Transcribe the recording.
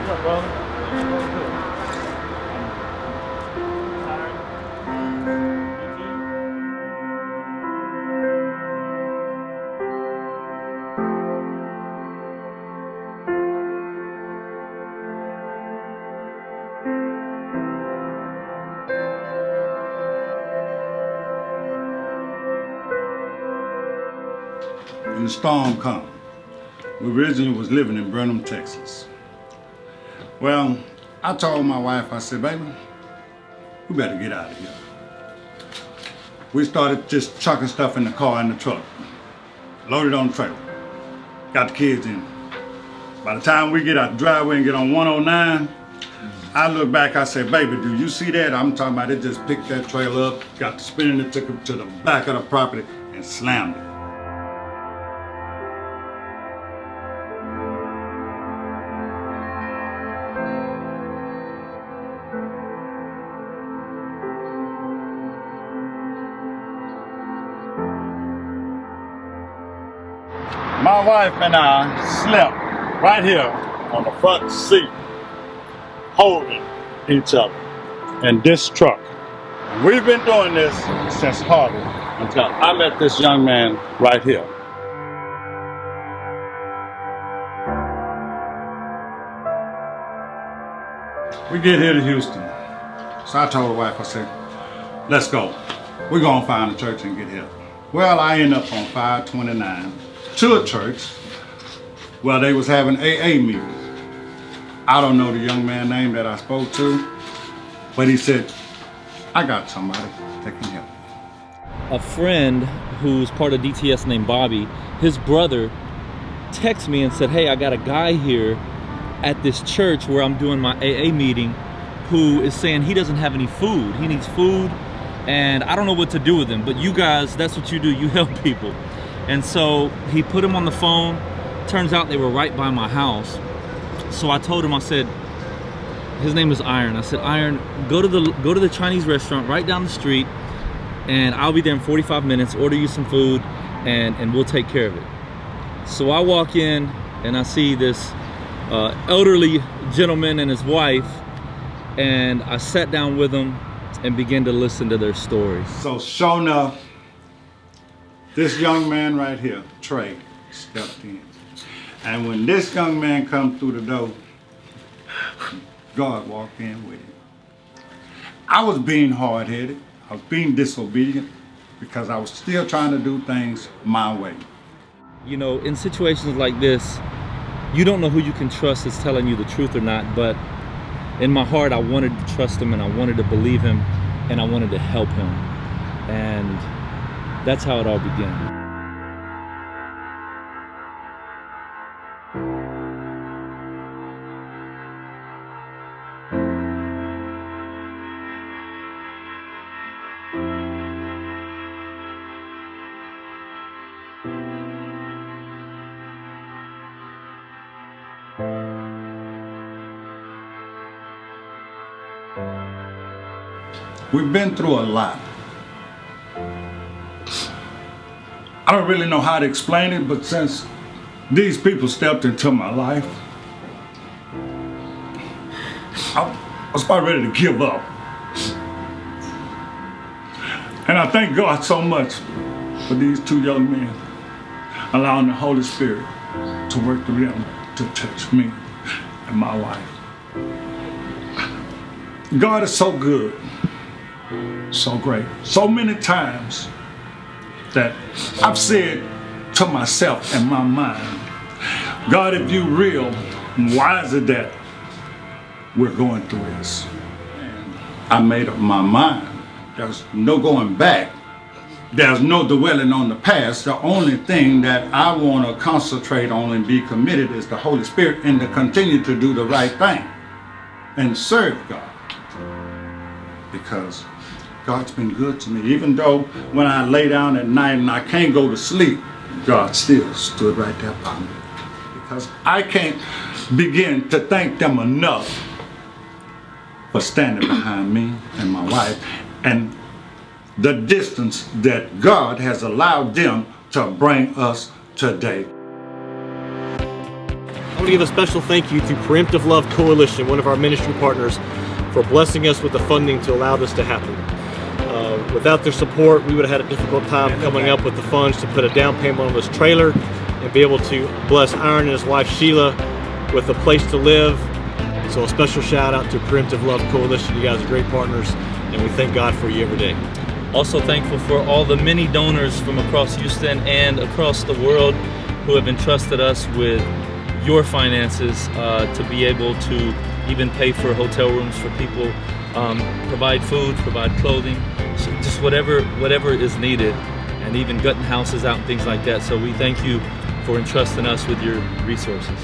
What's up, brother? When the storm come, we originally was living in Burnham, Texas. Well, I told my wife, I said, baby, we better get out of here. We started just chucking stuff in the car and the truck, loaded on the trailer, got the kids in. By the time we get out the driveway and get on 109, I look back, I said, baby, do you see that? I'm talking about it just picked that trailer up, got the spinning, it took it to the back of the property and slammed it. My wife and I slept right here on the front seat, holding each other in this truck. We've been doing this since Harvey until I met this young man right here. We get here to Houston. So I told the wife, I said, let's go. We're gonna find a church and get here. Well, I end up on 529 to a church where they was having AA meetings. I don't know the young man's name that I spoke to, but he said, I got somebody that can help. A friend who's part of DTS named Bobby, his brother texted me and said, hey, I got a guy here at this church where I'm doing my AA meeting who is saying he doesn't have any food. He needs food and I don't know what to do with him, but you guys, that's what you do, you help people. And so he put him on the phone. Turns out they were right by my house. So I told him, I said, his name is Iron. I said, Iron, go to the Chinese restaurant right down the street and I'll be there in 45 minutes, order you some food and we'll take care of it. So I walk in and I see this elderly gentleman and his wife, and I sat down with them and began to listen to their stories. So sure enough, this young man right here, Trey, stepped in. And when this young man come through the door, God walked in with him. I was being hard-headed. I was being disobedient because I was still trying to do things my way. You know, in situations like this, you don't know who you can trust is telling you the truth or not, but in my heart, I wanted to trust him and I wanted to believe him and I wanted to help him. And that's how it all began. We've been through a lot. I don't really know how to explain it, but since these people stepped into my life, I was about ready to give up. And I thank God so much for these two young men, allowing the Holy Spirit to work through them to touch me and my wife. God is so good. So great. So many times that I've said to myself in my mind, God, if you real, why is it that we're going through this? And I made up my mind. There's no going back. There's no dwelling on the past. The only thing that I want to concentrate on and be committed is the Holy Spirit and to continue to do the right thing and serve God. Because God's been good to me. Even though when I lay down at night and I can't go to sleep, God still stood right there by me. Because I can't begin to thank them enough for standing behind me and my wife and the distance that God has allowed them to bring us today. want to give a special thank you to Preemptive Love Coalition, one of our ministry partners, for blessing us with the funding to allow this to happen. Without their support, we would have had a difficult time coming up with the funds to put a down payment on this trailer and be able to bless Iron and his wife Sheila with a place to live. So a special shout out to Preemptive Love Coalition. You guys are great partners, and we thank God for you every day. Also thankful for all the many donors from across Houston and across the world who have entrusted us with your finances to be able to even pay for hotel rooms for people, provide food, provide clothing, so just whatever is needed, and even gutting houses out and things like that. So we thank you for entrusting us with your resources.